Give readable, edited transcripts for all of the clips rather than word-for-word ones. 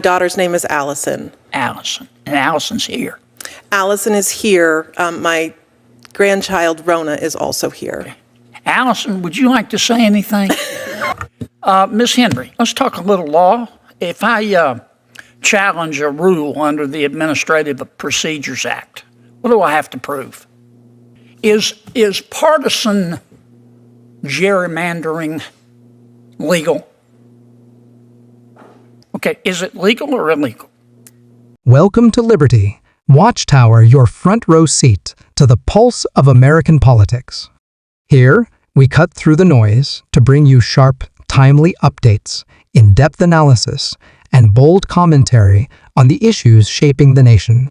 Daughter's name is Allison. Allison. And Allison's here. Allison is here. My grandchild, Rona, is also here. Okay. Allison, would you like to say anything? Ms. Henry, let's talk a little law. If I challenge a rule under the Administrative Procedures Act, what do I have to prove? Is partisan gerrymandering legal? Okay, is it legal or illegal? Welcome to Liberty, Watchtower, your front row seat to the pulse of American politics. Here, we cut through the noise to bring you sharp, timely updates, in-depth analysis, and bold commentary on the issues shaping the nation.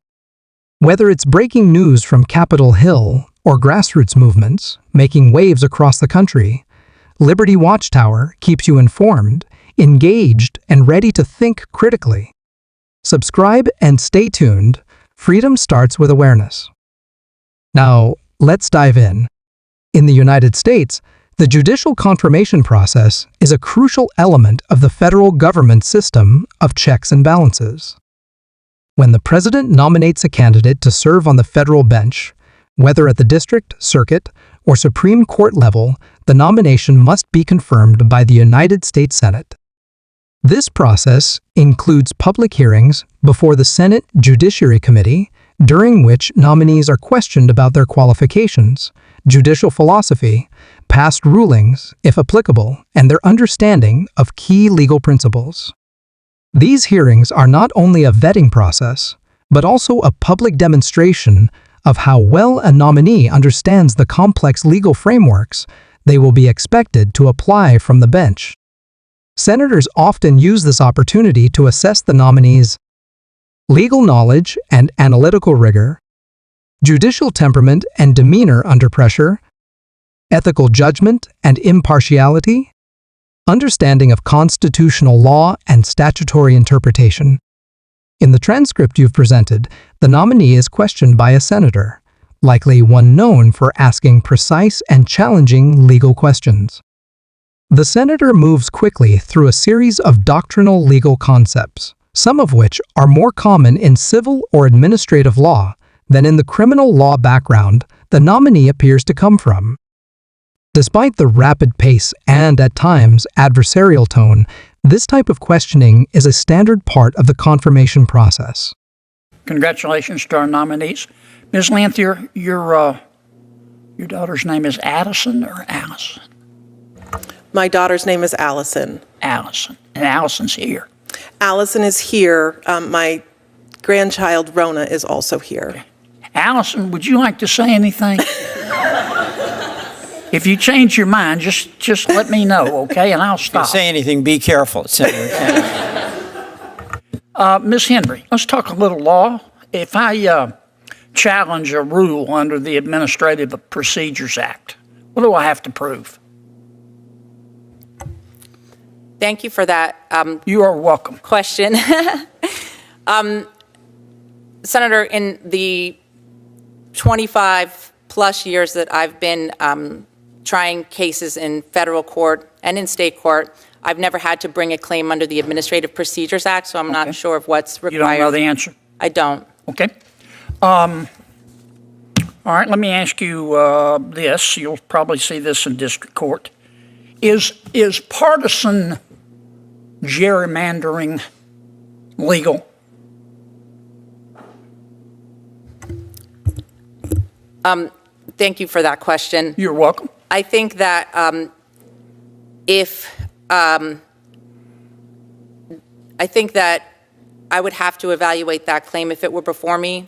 Whether it's breaking news from Capitol Hill or grassroots movements making waves across the country, Liberty Watchtower keeps you informed, engaged, and ready to think critically. Subscribe and stay tuned. Freedom starts with awareness. Now, let's dive in. In the United States, the judicial confirmation process is a crucial element of the federal government system of checks and balances. When the president nominates a candidate to serve on the federal bench, whether at the district, circuit, or Supreme Court level, the nomination must be confirmed by the United States Senate. This process includes public hearings before the Senate Judiciary Committee, during which nominees are questioned about their qualifications, judicial philosophy, past rulings, if applicable, and their understanding of key legal principles. These hearings are not only a vetting process, but also a public demonstration of how well a nominee understands the complex legal frameworks they will be expected to apply from the bench. Senators often use this opportunity to assess the nominee's legal knowledge and analytical rigor, judicial temperament and demeanor under pressure, ethical judgment and impartiality, understanding of constitutional law and statutory interpretation. In the transcript you've presented, the nominee is questioned by a senator, likely one known for asking precise and challenging legal questions. The senator moves quickly through a series of doctrinal legal concepts, some of which are more common in civil or administrative law than in the criminal law background the nominee appears to come from. Despite the rapid pace and, at times, adversarial tone, this type of questioning is a standard part of the confirmation process. Congratulations to our nominees. Ms. Lanthier, your daughter's name is Addison or Allison? My daughter's name is Allison. Allison. And Allison's here. Allison is here. My grandchild, Rona, is also here. Okay. Allison, would you like to say anything? If you change your mind, just let me know, okay? And I'll stop. If you say anything, be careful, Senator. Ms. Henry, let's talk a little law. If I challenge a rule under the Administrative Procedures Act, what do I have to prove? Thank you for that You are welcome. question. Senator, in the 25 plus years that I've been trying cases in federal court and in state court, I've never had to bring a claim under the Administrative Procedures Act, so I'm not sure of what's required. You don't know the answer? I don't. Okay. All right, let me ask you this. You'll probably see this in district court. Is partisan gerrymandering legal? Thank you for that question. You're welcome. I think that I think that I would have to evaluate that claim if it were before me,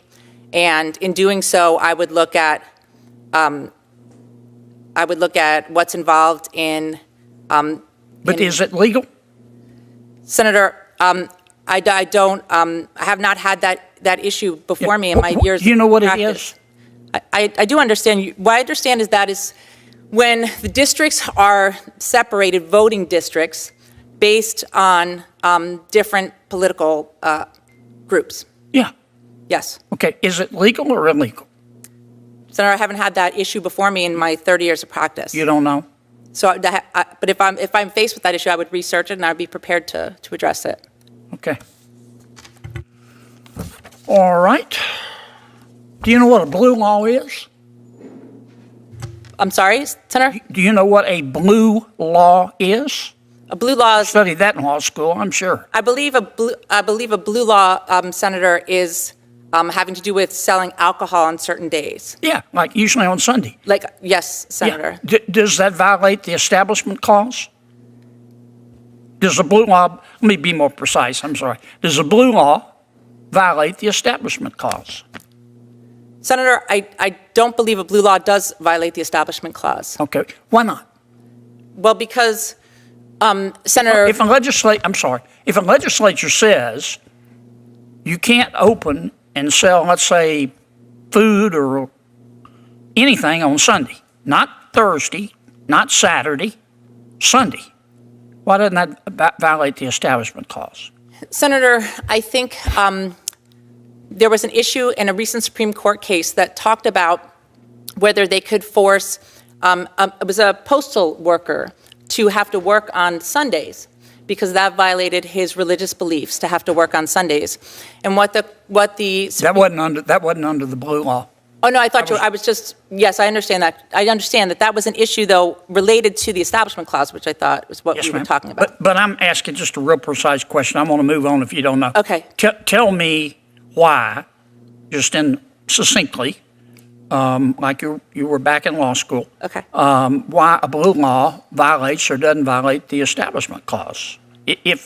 and in doing so, I would look at what's involved in. But is it legal? Senator, I have not had that issue before me in my years. Do you know what practice. it is? I do understand. What I understand is when the districts are separated, voting districts, based on different political groups. Yeah. Yes. Okay. Is it legal or illegal? Senator, I haven't had that issue before me in my 30 years of practice. You don't know? So, but if I'm faced with that issue, I would research it and I'd be prepared to address it. Okay. All right. Do you know what a blue law is? I'm sorry, Senator? Do you know what a blue law is? A blue law is, Studied that in law school, I'm sure. I believe a blue law, Senator, is having to do with selling alcohol on certain days. Yeah, like usually on Sunday. Like, yes, Senator. Yeah. Does that violate the Establishment Clause? Does a blue law, let me be more precise, I'm sorry. Does a blue law violate the Establishment Clause? Senator, I don't believe a blue law does violate the Establishment Clause. Okay, why not? Well, because, Senator, If a legislature says you can't open and sell, let's say, food or anything on Sunday, not Thursday, not Saturday, Sunday, why doesn't that violate the Establishment Clause? Senator, I think there was an issue in a recent Supreme Court case that talked about whether they could force, it was a postal worker, to have to work on Sundays because that violated his religious beliefs to have to work on Sundays. And That wasn't under the blue law. Oh, no, I thought I was just, yes, I understand that. I understand that was an issue, though, related to the Establishment Clause, which I thought was what Yes, we were ma'am. talking about. But I'm asking just a real precise question. I'm going to move on if you don't know. Okay. Tell me why, just succinctly, like you were back in law school. Okay. Why a blue law violates or doesn't violate the Establishment Clause? It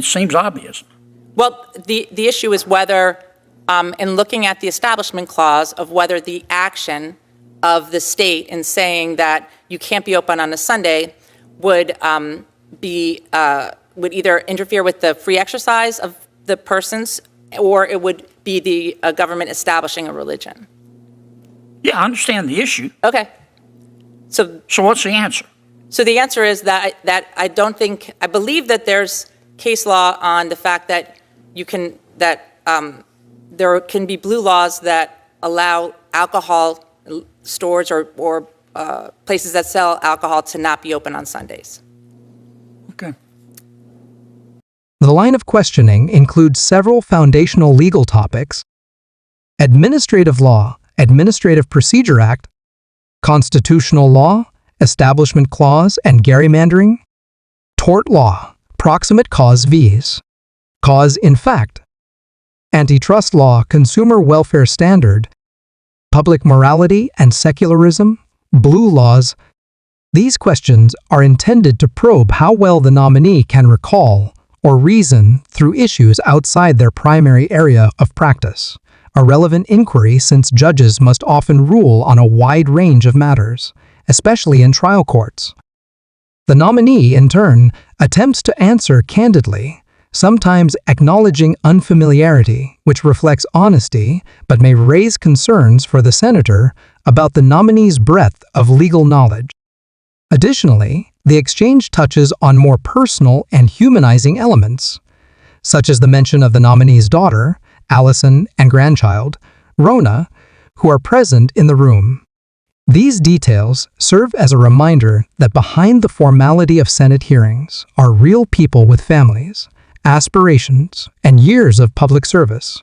seems obvious. Well, the issue is whether, in looking at the Establishment Clause, of whether the action of the state in saying that you can't be open on a Sunday would would either interfere with the free exercise of the persons, or it would be the government establishing a religion. Yeah, I understand the issue. Okay. So what's the answer? So the answer is that I believe that there's case law on the fact that there can be blue laws that allow alcohol stores or places that sell alcohol to not be open on Sundays. Okay. The line of questioning includes several foundational legal topics: administrative law, Administrative Procedure Act, constitutional law, Establishment Clause and gerrymandering, tort law, proximate cause vs. cause in fact, antitrust law, consumer welfare standard, public morality and secularism, blue laws. These questions are intended to probe how well the nominee can recall or reason through issues outside their primary area of practice, a relevant inquiry since judges must often rule on a wide range of matters, especially in trial courts. The nominee, in turn, attempts to answer candidly, sometimes acknowledging unfamiliarity, which reflects honesty but may raise concerns for the senator about the nominee's breadth of legal knowledge. Additionally, the exchange touches on more personal and humanizing elements, such as the mention of the nominee's daughter, Allison, and grandchild, Rona, who are present in the room. These details serve as a reminder that behind the formality of Senate hearings are real people with families, aspirations, and years of public service.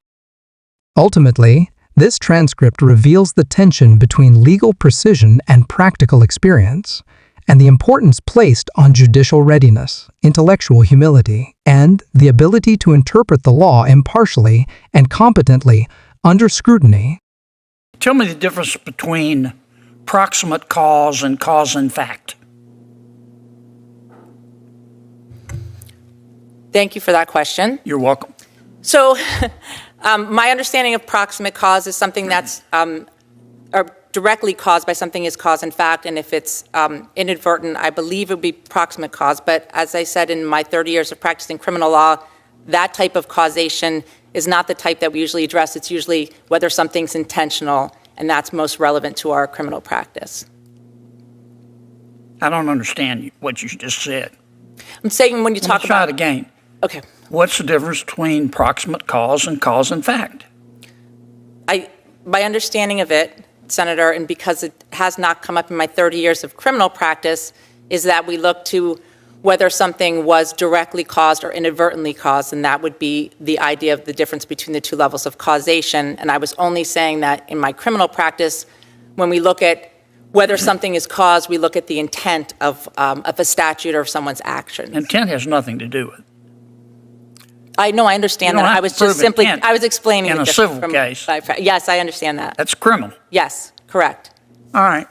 Ultimately, this transcript reveals the tension between legal precision and practical experience, and the importance placed on judicial readiness, intellectual humility, and the ability to interpret the law impartially and competently under scrutiny. Tell me the difference between proximate cause and cause in fact. Thank you for that question. You're welcome. So my understanding of proximate cause is something that's directly caused by something is cause in fact, and if it's inadvertent, I believe it would be proximate cause. But as I said, in my 30 years of practicing criminal law, that type of causation is not the type that we usually address. It's usually whether something's intentional, and that's most relevant to our criminal practice. I don't understand what you just said. I'm saying when you talk Let's try about... it again. Okay. What's the difference between proximate cause and cause in fact? My understanding of it, Senator, and because it has not come up in my 30 years of criminal practice, is that we look to whether something was directly caused or inadvertently caused, and that would be the idea of the difference between the two levels of causation. And I was only saying that in my criminal practice, when we look at whether something is caused, we look at the intent of a statute or of someone's action. Intent has nothing to do with it. I know, I understand You don't that. have I was to prove just simply, intent I was explaining in the a difference civil from case. Yes, I understand that. That's criminal. Yes, correct. All right.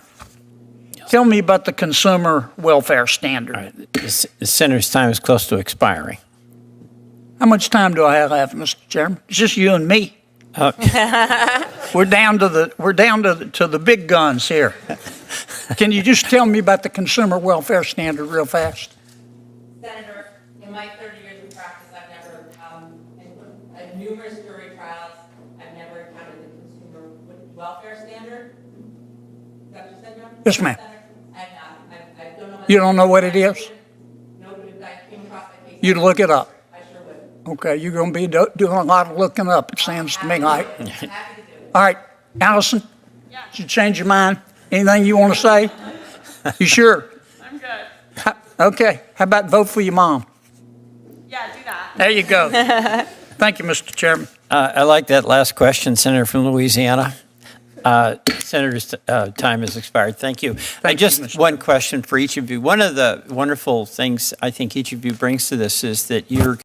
Tell me about the consumer welfare standard. The senator's time is close to expiring. How much time do I have left, Mr. Chairman? It's just you and me. We're down to the big guns here. Can you just tell me about the consumer welfare standard real fast? Senator, in my 30 years of practice, I've never, in numerous jury trials, I've never encountered the consumer welfare standard. Is that what you said, John? Yes, ma'am. I have not. I don't know. You don't know what it is? No, but if I came across that case. You'd look it up. I sure would. Okay, you're going to be doing a lot of looking up, it sounds to me like. Happy to do it. All right, Allison, did you change your mind? Anything you want to say? You sure? I'm good. Okay, how about vote for your mom? Yeah, do that. There you go. Thank you, Mr. Chairman. I like that last question, Senator from Louisiana. Senator's time has expired. Thank you. Thank you, Just Mr. one question for each of you. One of the wonderful things I think each of you brings to this is that you're